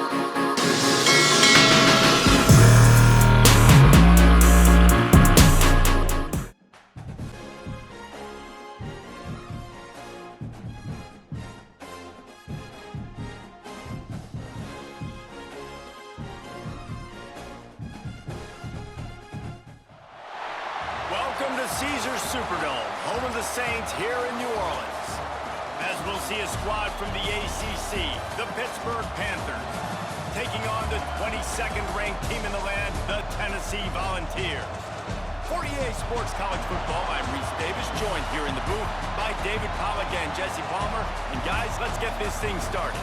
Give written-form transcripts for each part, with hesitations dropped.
Welcome to Caesars Superdome, home of the Saints here in New Orleans. As we'll see a squad from the ACC, the Pittsburgh Panthers, taking on the 22nd ranked team in the land, the Tennessee Volunteers. For EA Sports College Football, I'm Reese Davis, joined here in the booth by David Pollack and Jesse Palmer. And guys, let's get this thing started.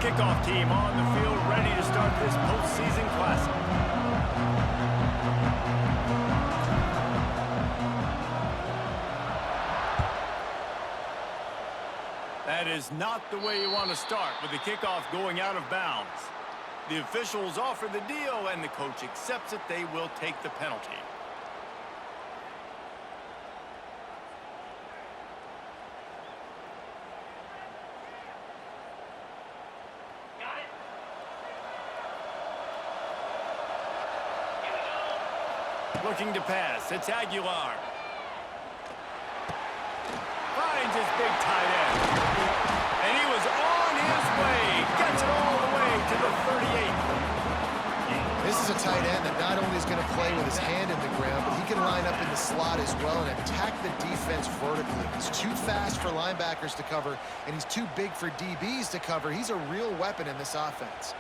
Kickoff team on the field, ready to start this postseason classic. That is not the way you want to start, with the kickoff going out of bounds. The officials offer the deal, and the coach accepts it. They will take the penalty. Looking to pass, it's Aguilar. Finds his big tight end. And he was on his way. Gets it all the way to the 38. This is a tight end that not only is going to play with his hand in the ground, but he can line up in the slot as well and attack the defense vertically. He's too fast for linebackers to cover, and he's too big for DBs to cover. He's a real weapon in this offense.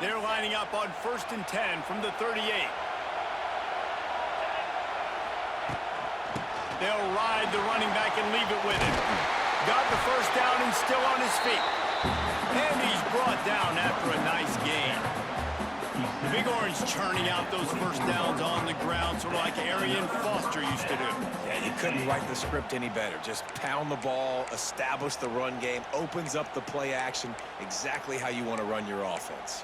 They're lining up on 1st and 10 from the 38. They'll ride the running back and leave it with him. Got the first down and still on his feet. And he's brought down after a nice gain. The Big Orange churning out those first downs on the ground, sort of like Arian Foster used to do. Yeah, you couldn't write the script any better. Just pound the ball, establish the run game, opens up the play action, exactly how you want to run your offense.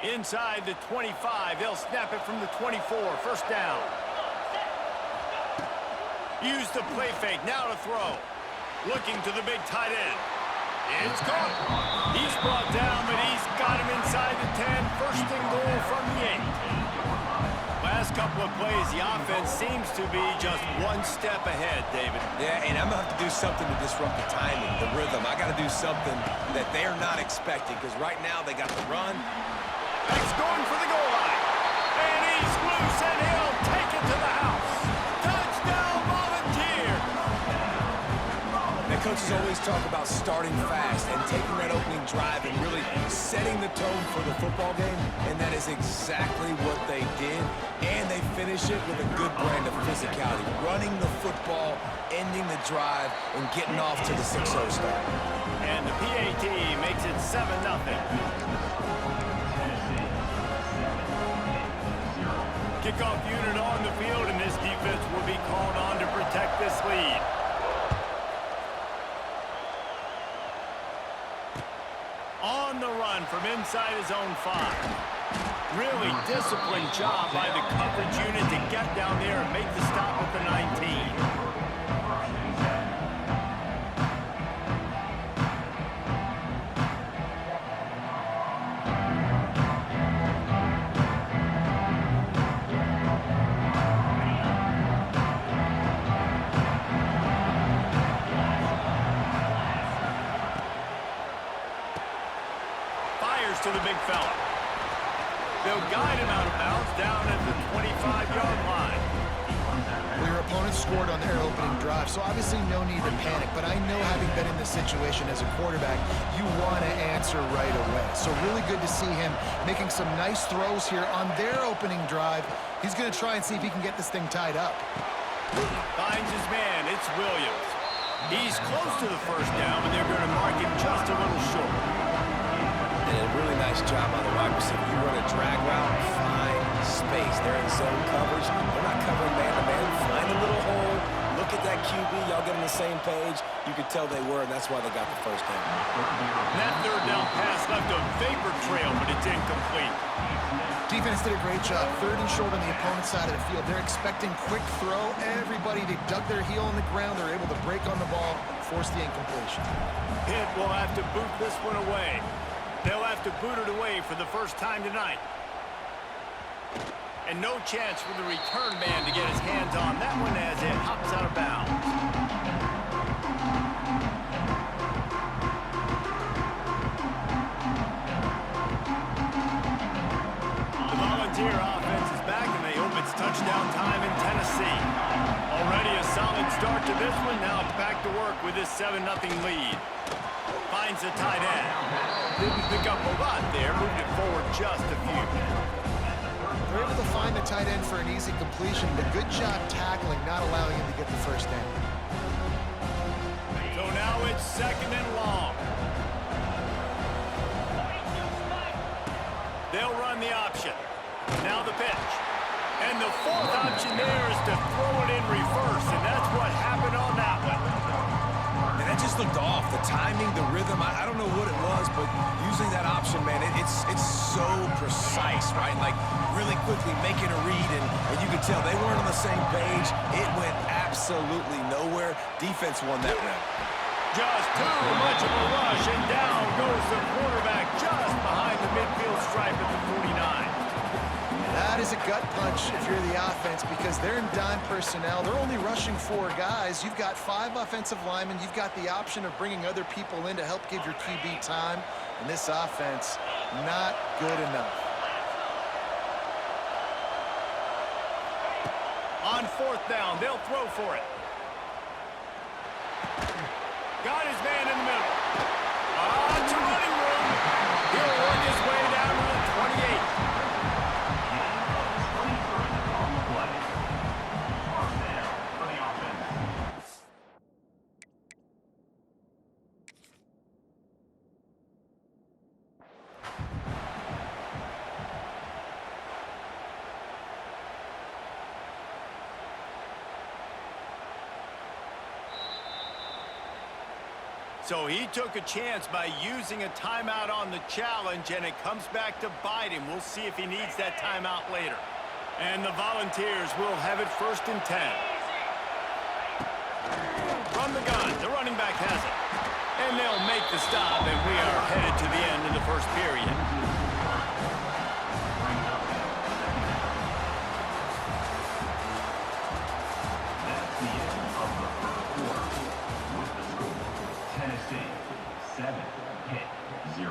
Inside the 25, they'll snap it from the 24, first down. Use the play fake, now to throw. Looking to the big tight end. It's caught. He's brought down, but he's got him inside the 10, first and goal from the 8. Last couple of plays, the offense seems to be just one step ahead, David. Yeah, and I'm going to have to do something to disrupt the timing, the rhythm. I got to do something that they're not expecting, because right now they got the run. He's going for the goal line. And he's loose, and he'll take it to the house. Touchdown, Volunteer. The coaches always talk about starting fast and taking that opening drive and really setting the tone for the football game, and that is exactly what they did. And they finish it with a good brand of physicality, running the football, ending the drive, and getting off to the 6-0 start. And the PAT makes it 7-0. Kickoff unit on the field, and this defense will be called on to protect this lead. On the run from inside his own 5. Really disciplined job by the coverage unit to get down there and make the stop at the 19. to the big fella. They'll guide him out of bounds down at the 25-yard line. Well, your opponent scored on their opening drive, so obviously no need to panic. But I know, having been in this situation as a quarterback, you want to answer right away. So really good to see him making some nice throws here on their opening drive. He's going to try and see if he can get this thing tied up. Finds his man. It's Williams. He's close to the first down, but they're going to mark him just a little short. And a really nice job on the wide receiver. You run a drag route, find space. They're in zone coverage. They're not covering man-to-man. Find a little hole. Look at that QB. Y'all get on the same page. You could tell they were, and that's why they got the first down. That third down pass left a vapor trail, but it's incomplete. Defense did a great job. Third and short on the opponent's side of the field. They're expecting quick throw. Everybody, they dug their heel in the ground. They're able to break on the ball, force the incompletion. Pitt will have to boot this one away. They'll have to boot it away for the first time tonight. And no chance for the return man to get his hands on that one as it hops out of bounds. The Volunteer offense is back, and they hope it's touchdown time in Tennessee. Already a solid start to this one. Now back to work with this 7-0 lead. Finds the tight end. Didn't pick up a lot there. Moved it forward just a few. They're able to find the tight end for an easy completion, but good job tackling, not allowing him to get the first down. So now it's 2nd and long. They'll run the option. Now the pitch. And the fourth option there is to throw it in reverse, and that's what happened on that one. And that just looked off. The timing, the rhythm, I don't know what it was, but using that option, man, it's so precise, right? Like, really quickly making a read, and you could tell they weren't on the same page. It went absolutely nowhere. Defense won that round. Just too much of a rush, and down goes the quarterback just behind the midfield stripe at the 49. That is a gut punch if you're the offense, because they're in dime personnel. They're only rushing 4 guys. You've got 5 offensive linemen. You've got the option of bringing other people in to help give your QB time. And this offense, not good enough. On 4th down, they'll throw for it. Got his man in the middle. To running room. He'll work his way down to the 28. So he took a chance by using a timeout on the challenge, and it comes back to bite him. We'll see if he needs that timeout later. And the Volunteers will have it 1st and 10. From the gun, the running back has it. And they'll make the stop, and we are headed to the end of the first period. Tennessee 7, Pitt 0.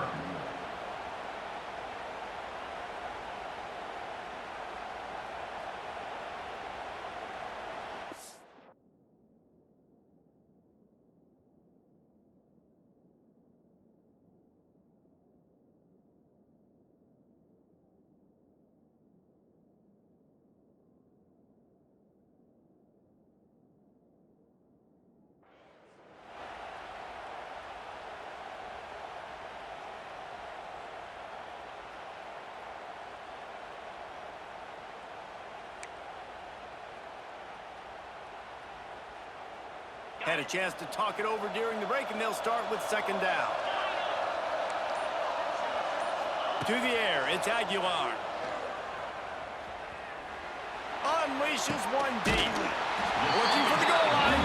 Had a chance to talk it over during the break, and they'll start with 2nd down. To the air, it's Aguilar. Unleashes one deep. Looking for the goal line.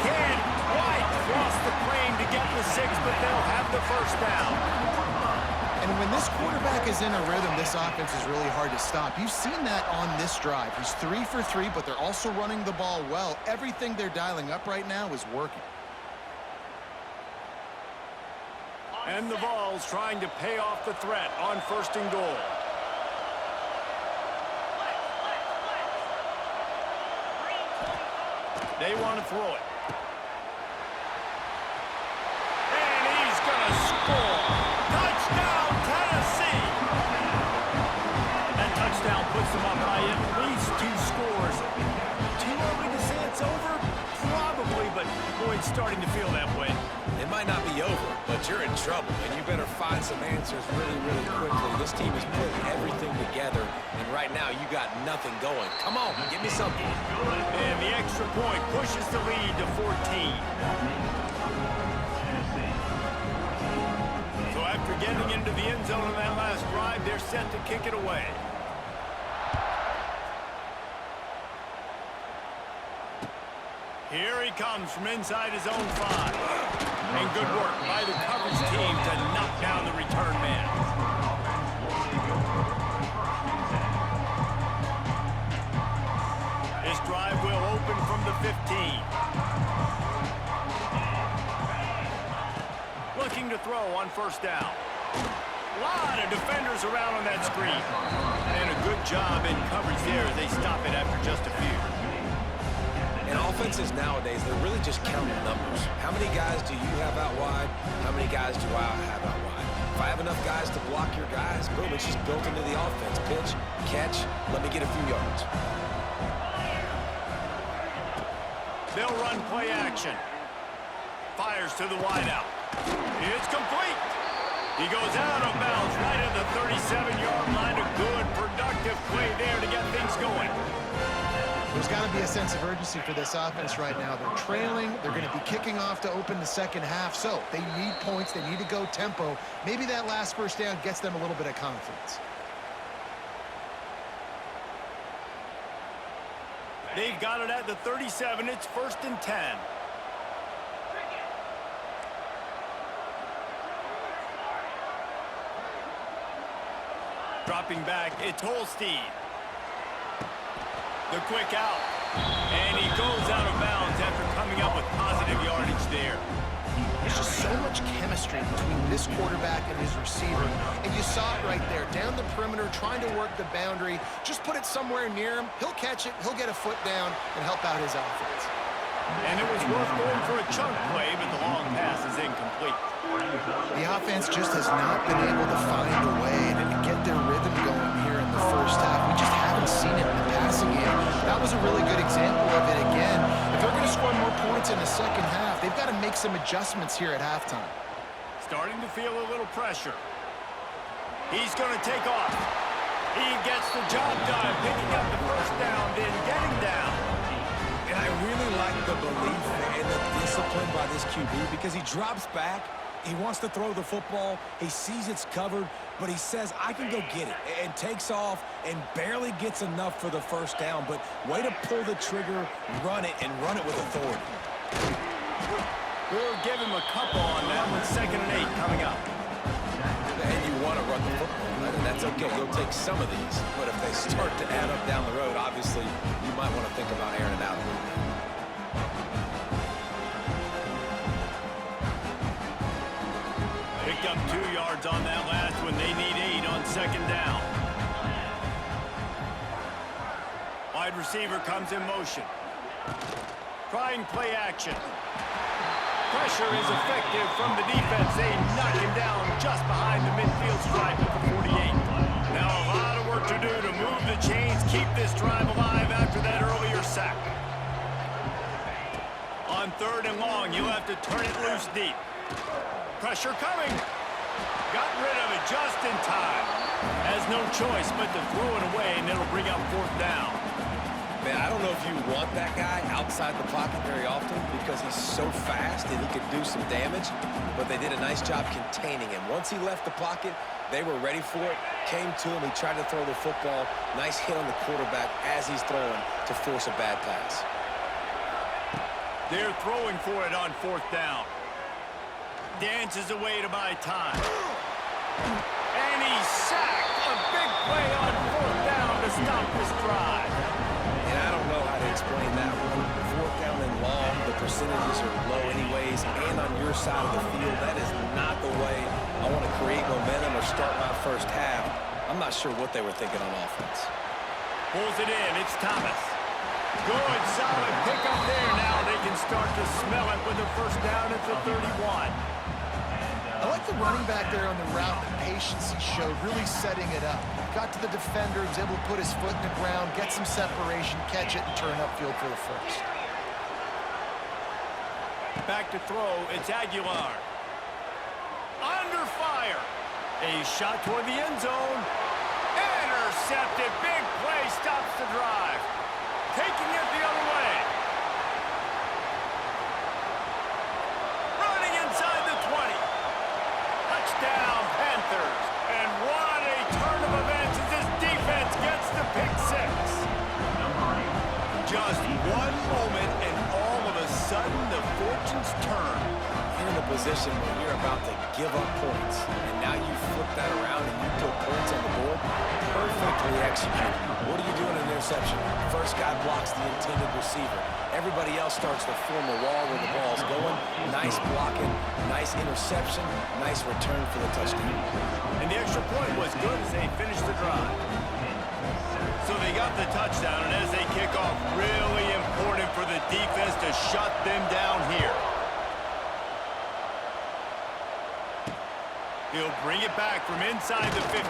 Can't quite cross the plane to get the 6, but they'll have the first down. And when this quarterback is in a rhythm, this offense is really hard to stop. You've seen that on this drive. He's 3 for 3, but they're also running the ball well. Everything they're dialing up right now is working. And the Vols trying to pay off the threat on 1st and goal. They want to throw it. And he's going to score. Touchdown, Tennessee! That touchdown puts them up by at least 2 scores. Too early to say it's over? Probably, but boy, it's starting to feel that way. It might not be over, but you're in trouble, and you better find some answers really, really quickly. This team is putting everything together, and right now you got nothing going. Come on, give me something. And the extra point pushes the lead to 14. So after getting into the end zone on that last drive, they're set to kick it away. Here he comes from inside his own 5. And good work by the coverage team to knock down the return man. This drive will open from the 15. Looking to throw on 1st down. A lot of defenders around on that screen. And a good job in coverage there as they stop it after just a few. And offenses nowadays, they're really just counting numbers. How many guys do you have out wide? How many guys do I have out wide? If I have enough guys to block your guys, boom, it's just built into the offense. Pitch, catch, let me get a few yards. They'll run play action. Fires to the wideout. It's complete. He goes out of bounds right at the 37-yard line. A good, productive play there to get things going. There's got to be a sense of urgency for this offense right now. They're trailing. They're going to be kicking off to open the second half. So they need points. They need to go tempo. Maybe that last 1st down gets them a little bit of confidence. They've got it at the 37. It's 1st and 10. Dropping back, it's Holstein. The quick out. And he goes out of bounds after coming up with positive yardage there. There's just so much chemistry between this quarterback and his receiver. And you saw it right there. Down the perimeter, trying to work the boundary. Just put it somewhere near him. He'll catch it. He'll get a foot down and help out his offense. And it was worth going for a chunk play, but the long pass is incomplete. The offense just has not been able to find a way to get their rhythm going here in the 1st half. We just haven't seen it in the passing game. That was a really good example of it again. If they're going to score more points in the second half, they've got to make some adjustments here at halftime. Starting to feel a little pressure. He's going to take off. He gets the job done, picking up the 1st down, then getting down. And I really like the belief and the discipline by this QB because he drops back. He wants to throw the football. He sees it's covered, but he says, I can go get it, and takes off and barely gets enough for the 1st down. But way to pull the trigger, run it, and run it with authority. We'll give him a couple on that with 2nd and 8 coming up. And you want to run the football, right? And that's okay. You'll take some of these. But if they start to add up down the road, obviously, you might want to think about airing it out a little bit. Picked up 2 yards on that last one. They need 8 on 2nd down. Wide receiver comes in motion. Trying play action. Pressure is effective from the defense. They knock him down just behind the midfield stripe at the 48. Now a lot of work to do to move the chains, keep this drive alive after that earlier sack. On 3rd and long, you'll have to turn it loose deep. Pressure coming. Got rid of it just in time. Has no choice but to throw it away, and it'll bring up 4th down. Man, I don't know if you want that guy outside the pocket very often because he's so fast and he could do some damage, but they did a nice job containing him. Once he left the pocket, they were ready for it, came to him, he tried to throw the football. Nice hit on the quarterback as he's throwing to force a bad pass. They're throwing for it on 4th down. Dances away to buy time. And he's sacked. A big play on 4th down to stop this drive. And I don't know how to explain that one. 4th down and long, the percentages are low anyways, and on your side of the field, that is not the way I want to create momentum or start my first half. I'm not sure what they were thinking on offense. Pulls it in. It's Thomas. Good, solid pick up there. Now they can start to smell it with a first down at the 31. I like the running back there on the route, the patience he showed, really setting it up. Got to the defender, was able to put his foot in the ground, get some separation, catch it, and turn upfield for the first. Back to throw, it's Aguilar. Under fire. A shot toward the end zone. Intercepted. Big play, stops the drive. Taking it the other way. Running inside the 20. Touchdown, Panthers. And what a turn of events as this defense gets the pick six. Just one moment and all of a sudden the fortunes turn. You're in a position where you're about to give up points, and now you flip that around and you put points on the board. Perfectly executed. What do you do in an interception? First guy blocks the intended receiver. Everybody else starts to form a wall where the ball's going. Nice blocking, nice interception, nice return for the touchdown. And the extra point was good as they finished the drive. So they got the touchdown, and as they kick off, really important for the defense to shut them down here. He'll bring it back from inside the 15.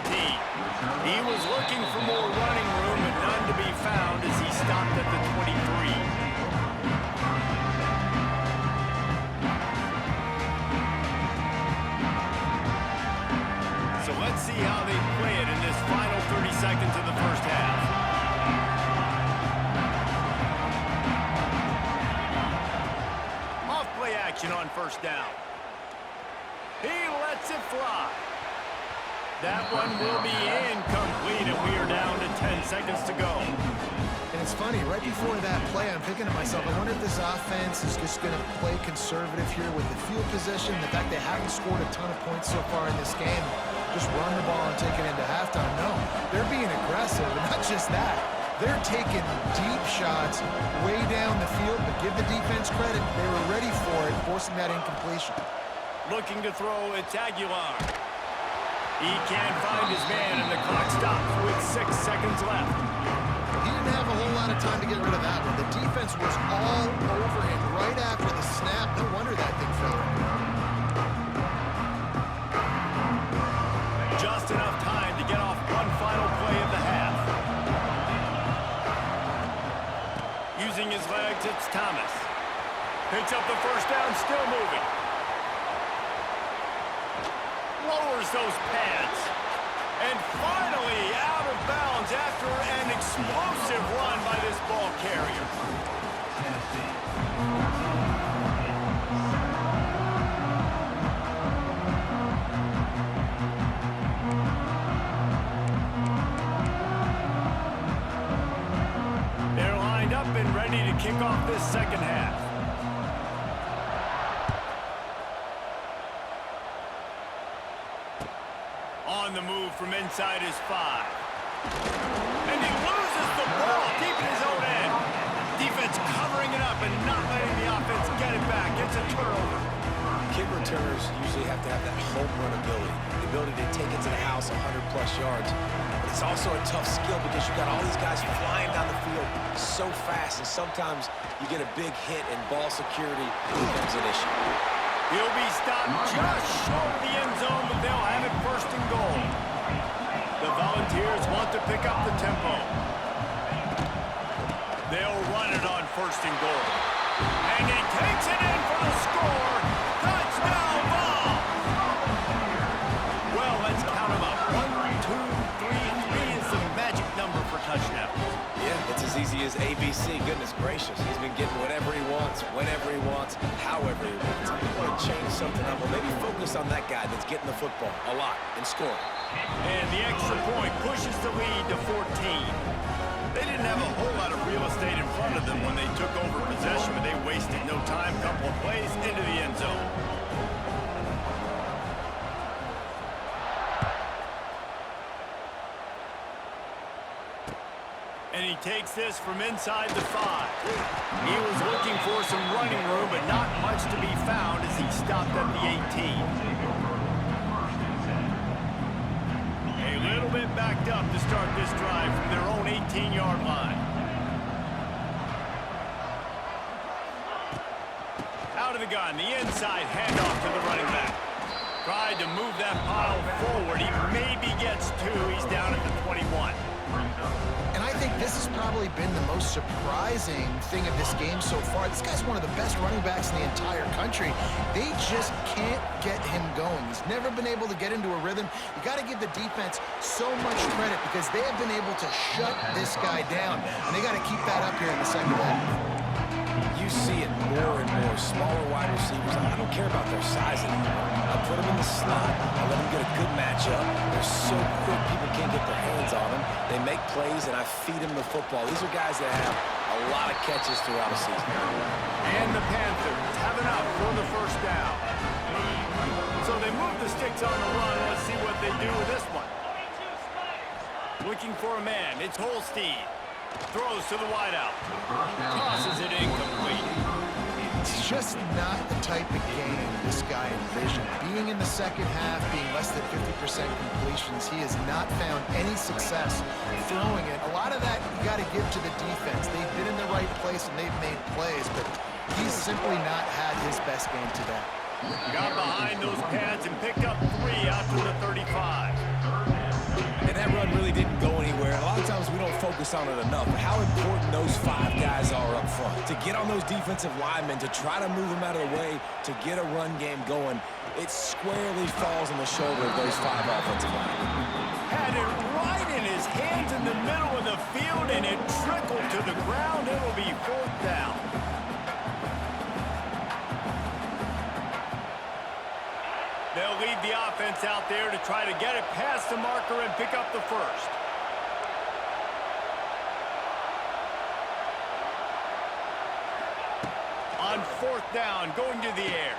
He was looking for more running room, and none to be found as he stopped at the 23. So let's see how they play it in this final 30 seconds of the first half. Off play action on first down. He lets it fly. That one will be incomplete, and we are down to 10 seconds to go. And it's funny, right before that play, I'm thinking to myself, I wonder if this offense is just going to play conservative here with the field position, the fact they haven't scored a ton of points so far in this game. Just run the ball and take it into halftime. No, they're being aggressive, and not just that. They're taking deep shots way down the field, but give the defense credit. They were ready for it, forcing that incompletion. Looking to throw, it's Aguilar. He can't find his man, and the clock stops with 6 seconds left. He didn't have a whole lot of time to get rid of that one. The defense was all over him right after the snap. No wonder that thing fell. Just enough time to get off one final play of the half. Using his legs, it's Thomas. Picks up the first down, still moving. Lowers those pads. And finally out of bounds after an explosive run by this ball carrier. They're lined up and ready to kick off this second half. On the move from inside his 5. And he loses the ball deep in his own end. Defense covering it up and not letting the offense get it back. It's a turnover. Kick returners usually have to have that home run ability, the ability to take it to the house 100-plus yards. But it's also a tough skill because you've got all these guys flying down the field so fast, and sometimes you get a big hit and ball security becomes an issue. He'll be stopped just short of the end zone, but they'll have it first and goal. The Volunteers want to pick up the tempo. They'll run it on first and goal. And he takes it in for the score. Touchdown ball. Well, let's count them up. 1, 2, 3. 3 is the magic number for touchdowns. Yeah, it's as easy as ABC. Goodness gracious. He's been getting whatever he wants, whenever he wants, however he wants. If you want to change something up, well, maybe focus on that guy that's getting the football a lot and scoring. And the extra point pushes the lead to 14. They didn't have a whole lot of real estate in front of them when they took over possession, but they wasted no time. Couple of plays into the end zone. And he takes this from inside the 5. He was looking for some running room, but not much to be found as he stopped at the 18. A little bit backed up to start this drive from their own 18-yard line. Out of the gun, the inside handoff to the running back. Tried to move that pile forward. He maybe gets 2. He's down at the 21. And I think this has probably been the most surprising thing of this game so far. This guy's one of the best running backs in the entire country. They just can't get him going. He's never been able to get into a rhythm. You got to give the defense so much credit because they have been able to shut this guy down. And they got to keep that up here in the second half. You see it more and more. Smaller wide receivers, I don't care about their size anymore. I put them in the slot. I let them get a good matchup. They're so quick, people can't get their hands on them. They make plays, and I feed them the football. These are guys that have a lot of catches throughout a season. And the Panthers have enough for the first down. So they move the sticks on the run. Let's see what they do with this one. Looking for a man. It's Holstein. Throws to the wideout. Tosses it incomplete. It's just not the type of game this guy envisioned. Being in the second half, being less than 50% completions, he has not found any success throwing it. A lot of that you got to give to the defense. They've been in the right place and they've made plays, but he's simply not had his best game today. Got behind those pads and picked up 3 out to the 35. And that run really didn't go anywhere. A lot of times we don't focus on it enough. But how important those 5 guys are up front. To get on those defensive linemen, to try to move them out of the way, to get a run game going, it squarely falls on the shoulder of those 5 offensive linemen. Had it right in his hands in the middle of the field, and it trickled to the ground. It will be 4th down. They'll lead the offense out there to try to get it past the marker and pick up the first. On 4th down, going to the air.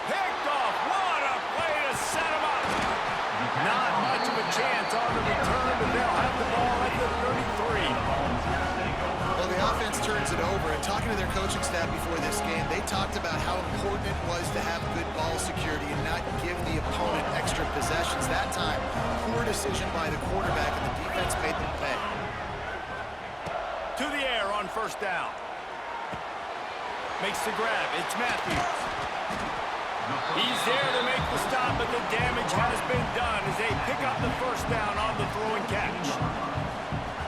Picked off. What a play to set him up. Not much of a chance on the return, but they'll have the ball at the 33. Well, the offense turns it over, and talking to their coaching staff before this game, they talked about how important it was to have good ball security and not give the opponent extra possessions. That time, poor decision by the quarterback, and the defense made them pay. To the air on 1st down. Makes the grab. It's Matthews. He's there to make the stop, but the damage has been done as they pick up the 1st down on the throw and catch.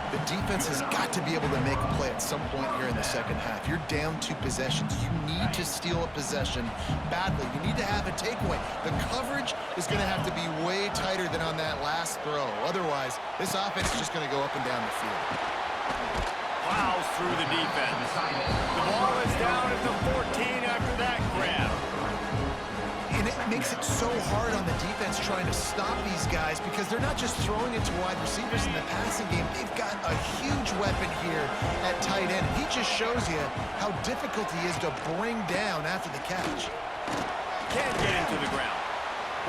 The defense has got to be able to make a play at some point here in the second half. You're down 2 possessions. You need to steal a possession badly. You need to have a takeaway. The coverage is going to have to be way tighter than on that last throw. Otherwise, this offense is just going to go up and down the field. Plows through the defense. The ball is down at the 14 after that grab. And it makes it so hard on the defense trying to stop these guys because they're not just throwing it to wide receivers in the passing game. They've got a huge weapon here at tight end. He just shows you how difficult he is to bring down after the catch. Can't get into the ground.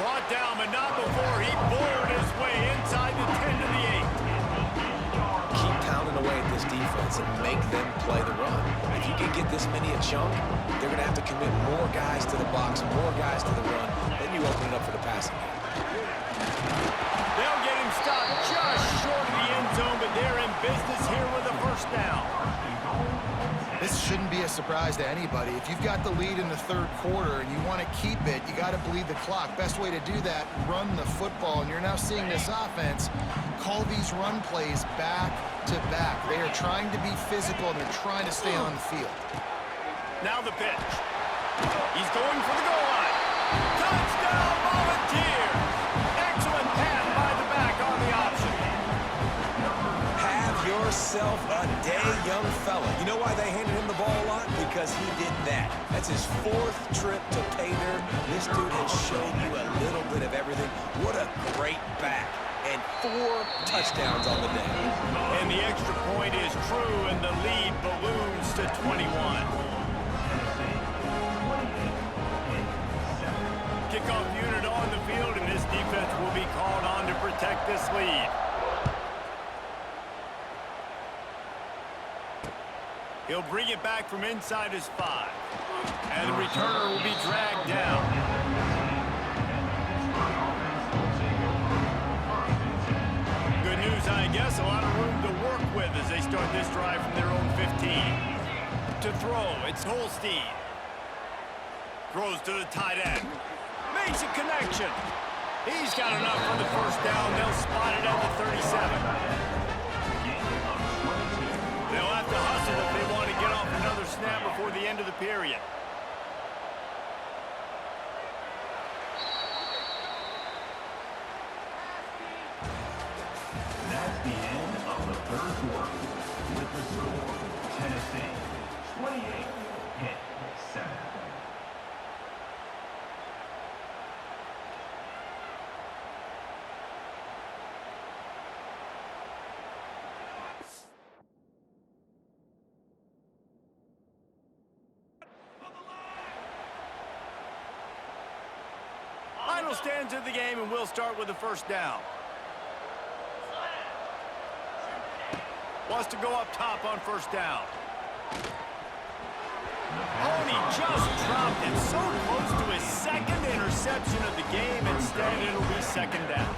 Brought down, but not before he bored his way inside the 10 to the 8. Keep pounding away at this defense and make them play the run. If you can get this many a chunk, they're going to have to commit more guys to the box, more guys to the run. Then you open it up for the passing game. They'll get him stopped just short of the end zone, but they're in business here with a 1st down. This shouldn't be a surprise to anybody. If you've got the lead in the 3rd quarter and you want to keep it, you got to bleed the clock. Best way to do that, run the football. And you're now seeing this offense call these run plays back to back. They are trying to be physical and they're trying to stay on the field. Now the pitch. He's going for the goal line. Touchdown, Volunteers! Excellent pass by the back on the option. Have yourself a day, young fella. You know why they handed him the ball a lot? Because he did that. That's his 4th trip to pay dirt. This dude has shown you a little bit of everything. What a great back. And 4 touchdowns on the day. And the extra point is true, and the lead balloons to 21. Kickoff unit on the field, and this defense will be called on to protect this lead. He'll bring it back from inside his 5. And the returner will be dragged down. Good news, I guess. A lot of room to work with as they start this drive from their own 15. To throw, it's Holstein. Throws to the tight end. Makes a connection. He's got enough for the first down. They'll spot it at the 37. They'll have to hustle if they want to get off another snap before the end of the period. That's the end of the third quarter. With the score, Tennessee 28, Pitt 7. Final stands of the game, and we'll start with the first down. Wants to go up top on first down. Oh, and he just dropped it so close to his second interception of the game. Instead, it'll be second down.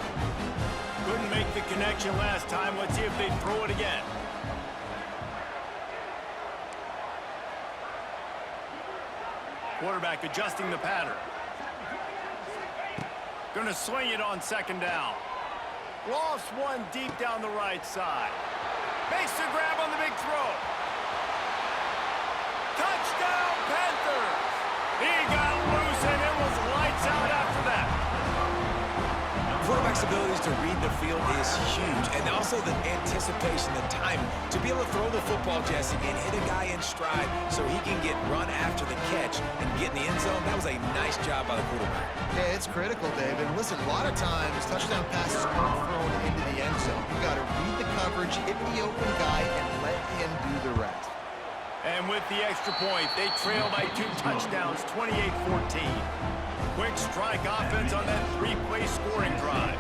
Couldn't make the connection last time. Let's see if they throw it again. Quarterback adjusting the pattern. Gonna swing it on second down. Lofts one deep down the right side. Makes the grab on the big throw. Touchdown, Panthers! He got loose, and it was lights out after that. Quarterback's abilities to read the field is huge, and also the anticipation, the time to be able to throw the football, Jesse, and hit a guy in stride so he can get run after the catch and get in the end zone. That was a nice job by the quarterback. Yeah, it's critical, David. Listen, a lot of times touchdown passes aren't thrown into the end zone. You got to read the coverage, hit the open guy, and let him do the rest. And with the extra point, they trail by 2 touchdowns, 28-14. Quick strike offense on that 3-play scoring drive.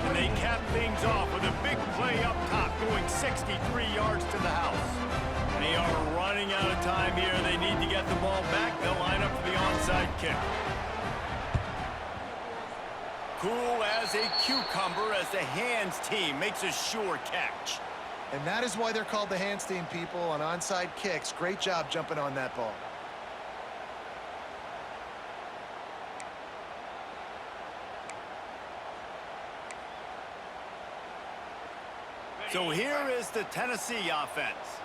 And they cap things off with a big play up top, going 63 yards to the house. They are running out of time here. They need to get the ball back. They'll line up for the onside kick. Cool as a cucumber as the hands team makes a sure catch. And that is why they're called the hands team, people, on onside kicks. Great job jumping on that ball. So here is the Tennessee offense.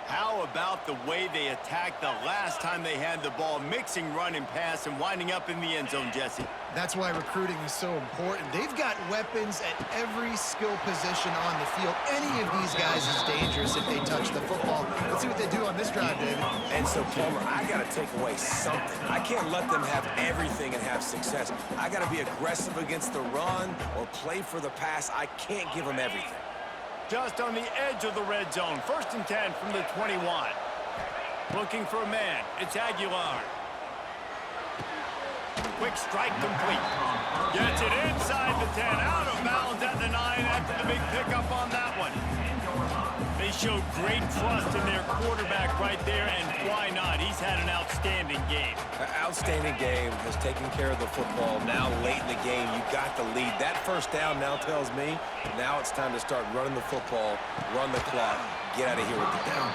How about the way they attacked the last time they had the ball, mixing run and pass and winding up in the end zone, Jesse? That's why recruiting is so important. They've got weapons at every skill position on the field. Any of these guys is dangerous if they touch the football. Let's see what they do on this drive, David. And so, Palmer, I got to take away something. I can't let them have everything and have success. I got to be aggressive against the run or play for the pass. I can't give them everything. Just on the edge of the red zone. 1st and 10 from the 21. Looking for a man. It's Aguilar. Quick strike complete. Gets it inside the 10. Out of bounds at the 9 after the big pickup on that one. They showed great trust in their quarterback right there, and why not? He's had an outstanding game. An outstanding game, has taken care of the football. Now late in the game, you got the lead. That first down now tells me now it's time to start running the football, run the clock, get out of here with the down.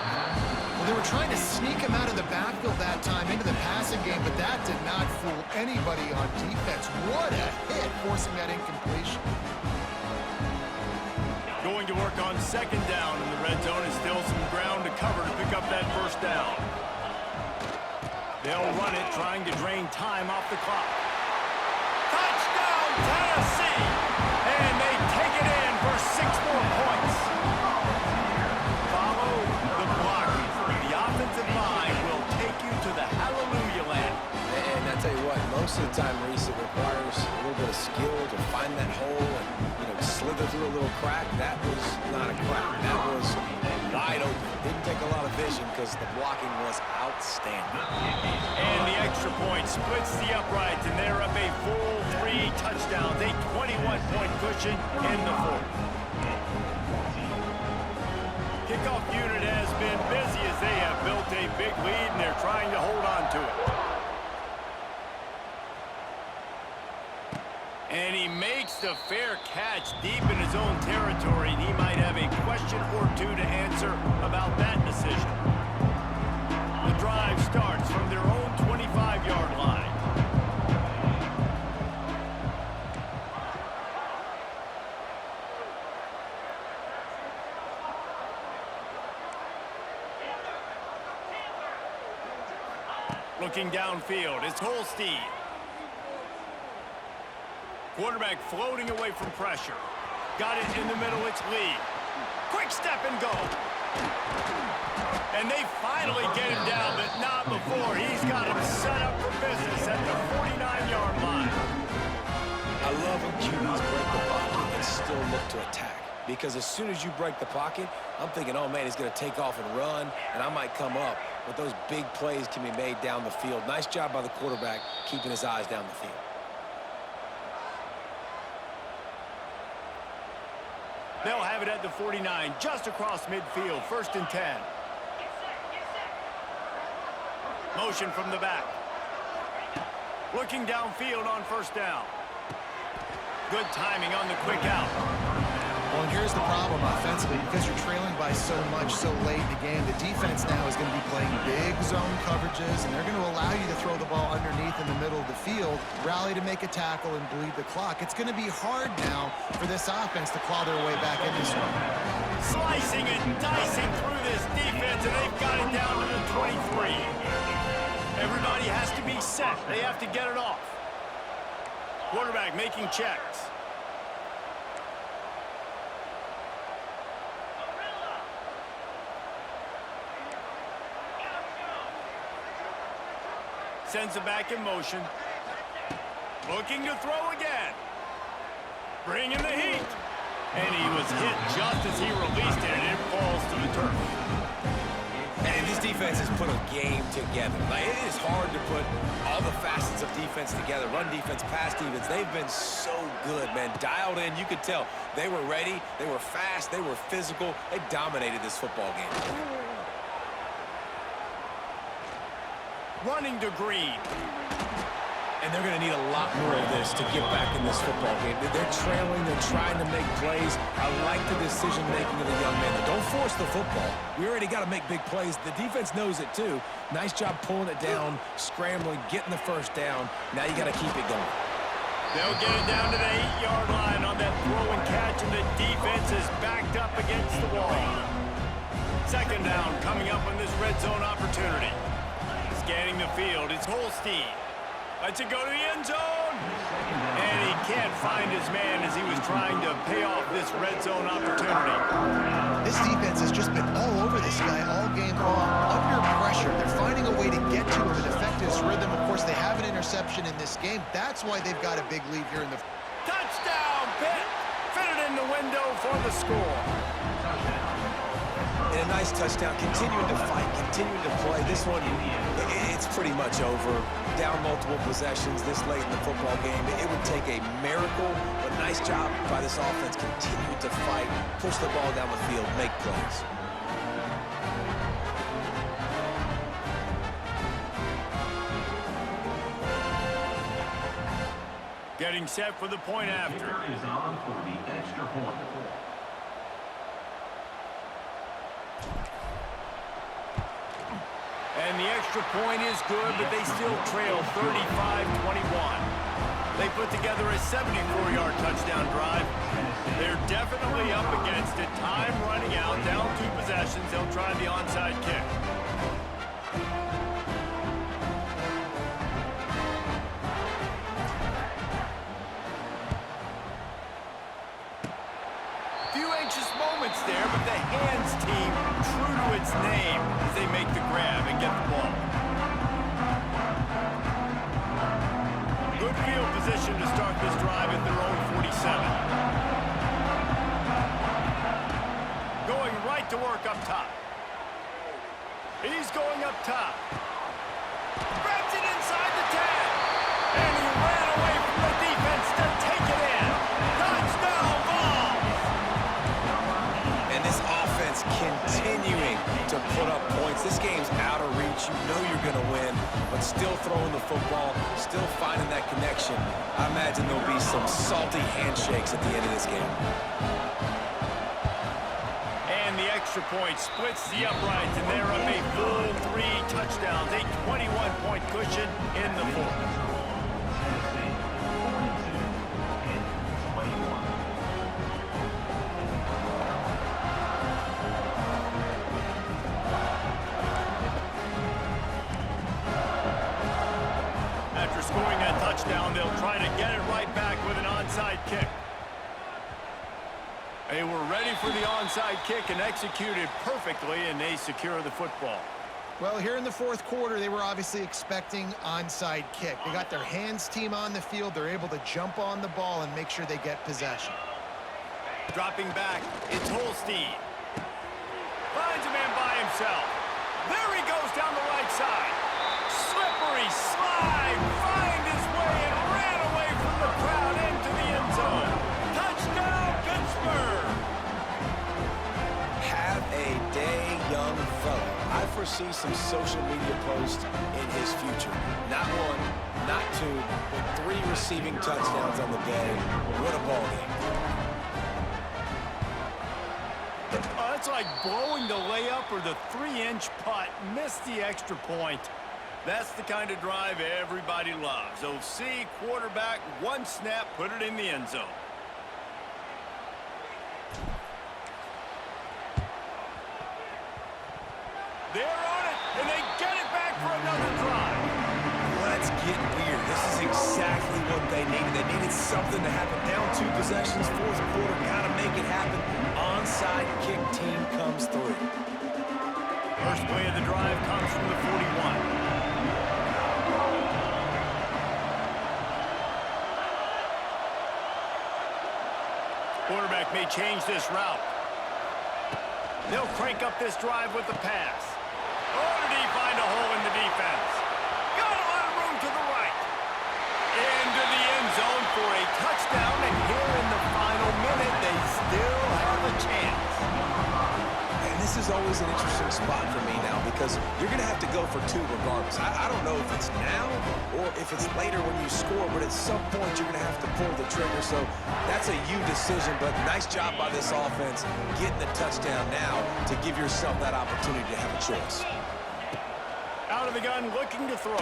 Well, they were trying to sneak him out of the backfield that time into the passing game, but that did not fool anybody on defense. What a hit, forcing that incompletion. Going to work on second down in the red zone, and still some ground to cover to pick up that first down. They'll run it, trying to drain time off the clock. Touchdown, Tennessee! And they take it in for 6 more points. Follow the block. The offensive line will take you to the hallelujah land. And I tell you what, most of the time, Reese, it requires a little bit of skill to find that hole and, slither through a little crack. That was not a crack. That was wide open. Didn't take a lot of vision because the blocking was outstanding. And the extra point splits the uprights, and they're up a full 3 touchdowns, a 21-point cushion in the 4th. Kickoff unit has been busy as they have built a big lead, and they're trying to hold on to it. And he makes the fair catch deep in his own territory, and he might have a question or two to answer about that decision. The drive starts from their own 25-yard line. Looking downfield, it's Holstein. Quarterback floating away from pressure. Got it in the middle, it's Lee. Quick step and go. And they finally get him down, but not before. He's got him set up for business at the 49-yard line. I love when QBs break the pocket and still look to attack. Because as soon as you break the pocket, I'm thinking, oh, man, he's going to take off and run, and I might come up. But those big plays can be made down the field. Nice job by the quarterback keeping his eyes down the field. They'll have it at the 49, just across midfield, 1st and 10. Motion from the back. Looking downfield on 1st down. Good timing on the quick out. Well, and here's the problem offensively. Because you're trailing by so much so late in the game, the defense now is going to be playing big zone coverages, and they're going to allow you to throw the ball underneath in the middle of the field, rally to make a tackle, and bleed the clock. It's going to be hard now for this offense to claw their way back in this one. Slicing and dicing through this defense, and they've got it down to the 23. Everybody has to be set. They have to get it off. Quarterback making checks. Sends it back in motion. Looking to throw again. Bringing the heat. And he was hit just as he released it, and it falls to the turf. And this defense has put a game together. Like, it is hard to put all the facets of defense together. Run defense, pass defense. They've been so good, man. Dialed in. You could tell they were ready. They were fast. They were physical. They dominated this football game. Running to Green. And they're going to need a lot more of this to get back in this football game. They're trailing. They're trying to make plays. I like the decision-making of the young man. Don't force the football. We already got to make big plays. The defense knows it, too. Nice job pulling it down, scrambling, getting the 1st down. Now you got to keep it going. They'll get it down to the 8-yard line on that throw and catch, and the defense is backed up against the wall. 2nd down coming up on this red zone opportunity. Scanning the field, it's Holstein. Lets it go to the end zone. And he can't find his man as he was trying to pay off this red zone opportunity. This defense has just been all over this guy all game long. Under pressure, they're finding a way to get to him and affect his rhythm. Of course, they have an interception in this game. That's why they've got a big lead here in the... Touchdown, Pitt! Fitted in the window for the score. And a nice touchdown, continuing to fight, continuing to play. This one, it's pretty much over. Down multiple possessions this late in the football game. It would take a miracle, but nice job by this offense. Continue to fight, push the ball down the field, make plays. Getting set for the point after. Is on for the extra point. And the extra point is good, but they still trail 35-21. They put together a 74-yard touchdown drive. They're definitely up against it. Time running out, down 2 possessions. They'll try the onside kick. Few anxious moments there, but the hands team true to its name as they make the grab and get the ball. Good field position to start this drive at their own 47. Going right to work up top. He's going up top. Grabs it inside the 10. And he ran away from the defense to take it in. Touchdown ball. And this offense continuing to put up points. This football, still finding that connection. I imagine there'll be some salty handshakes at the end of this game. And the extra point splits the uprights, and they're up a full 3 touchdowns, a 21-point cushion in the fourth. After scoring that touchdown, they'll try to get it right back with an onside kick. They were ready for the onside kick and executed perfectly, and they secure the football. Well, here in the fourth quarter, they were obviously expecting onside kick. They got their hands team on the field. They're able to jump on the ball and make sure they get possession. Dropping back, it's Holstein. Finds a man by himself. There he goes down the right side. Slippery slide, find his way and ran away from the crowd into the end zone. Touchdown, Pittsburgh! Have a day, young fella. I foresee some social media posts in his future. Not 1, not 2, but 3 receiving touchdowns on the day. What a ball game. It's like blowing the layup or the 3-inch putt. Missed the extra point. That's the kind of drive everybody loves. OC, quarterback, 1 snap, put it in the end zone. They're on it, and they get it back for another drive. Let's get weird. This is exactly what they needed. They needed something to happen. Down 2 possessions, fourth quarter, got to make it happen. Onside kick team comes through. First play of the drive comes from the 41. Quarterback may change this route. They'll crank up this drive with the pass. Oh, did he find a hole in the defense? Got a lot of room to the right. Into the end zone for a touchdown, and here in the final minute, they still have a chance. And this is always an interesting spot for me now because you're going to have to go for 2 regardless. I don't know if it's now or if it's later when you score, but at some point you're going to have to pull the trigger. So that's a you decision, but nice job by this offense getting the touchdown now to give yourself that opportunity to have a choice. Out of the gun, looking to throw.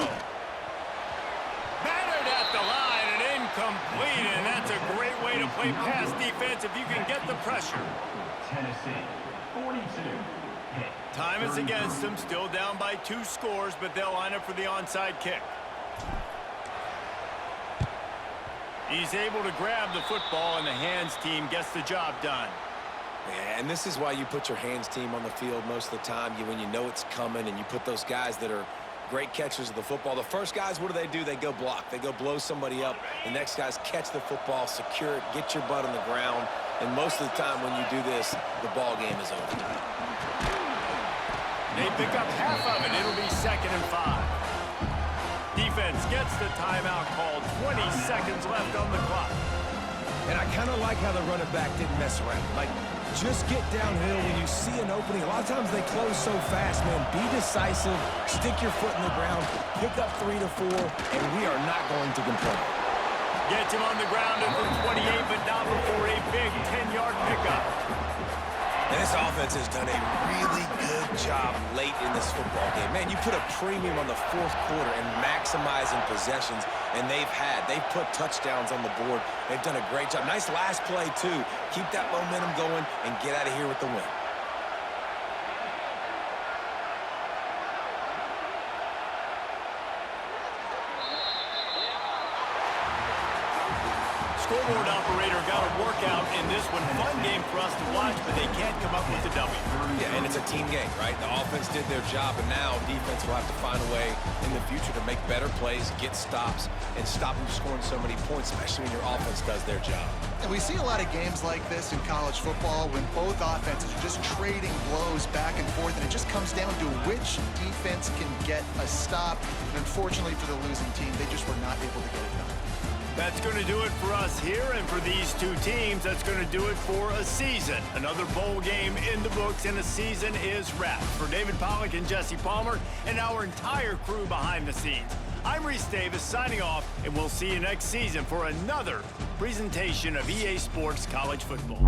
Battered at the line and incomplete, and that's a great way to play pass defense if you can get the pressure. Tennessee, 42. Time is against them, still down by 2 scores, but they'll line up for the onside kick. He's able to grab the football, and the hands team gets the job done. Yeah, and this is why you put your hands team on the field most of the time. When you know it's coming and you put those guys that are great catchers of the football. The first guys, what do? They go block. They go blow somebody up. The next guys catch the football, secure it, get your butt on the ground. And most of the time when you do this, the ball game is over. They pick up half of it. It'll be 2nd and 5. Defense gets the timeout called. 20 seconds left on the clock. And I kind of like how the running back didn't mess around. Like, just get downhill when you see an opening. A lot of times they close so fast, man. Be decisive, stick your foot in the ground, pick up 3 to 4, and we are not going to complain. Gets him on the ground at the 28, but not before a big 10-yard pickup. And this offense has done a really good job late in this football game. Man, you put a premium on the fourth quarter and maximizing possessions, and they've put touchdowns on the board. They've done a great job. Nice last play, too. Keep that momentum going and get out of here with the win. Scoreboard operator got a workout in this one. Fun game for us to watch, but they can't come up with a W. Yeah, and it's a team game, right? The offense did their job, and now defense will have to find a way in the future to make better plays, get stops, and stop them scoring so many points, especially when your offense does their job. And we see a lot of games like this in college football when both offenses are just trading blows back and forth, and it just comes down to which defense can get a stop. And unfortunately for the losing team, they just were not able to get it done. That's going to do it for us here, and for these 2 teams, that's going to do it for a season. Another bowl game in the books, and a season is wrapped. For David Pollack and Jesse Palmer and our entire crew behind the scenes, I'm Reese Davis signing off, and we'll see you next season for another presentation of EA Sports College Football.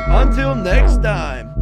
Until next time.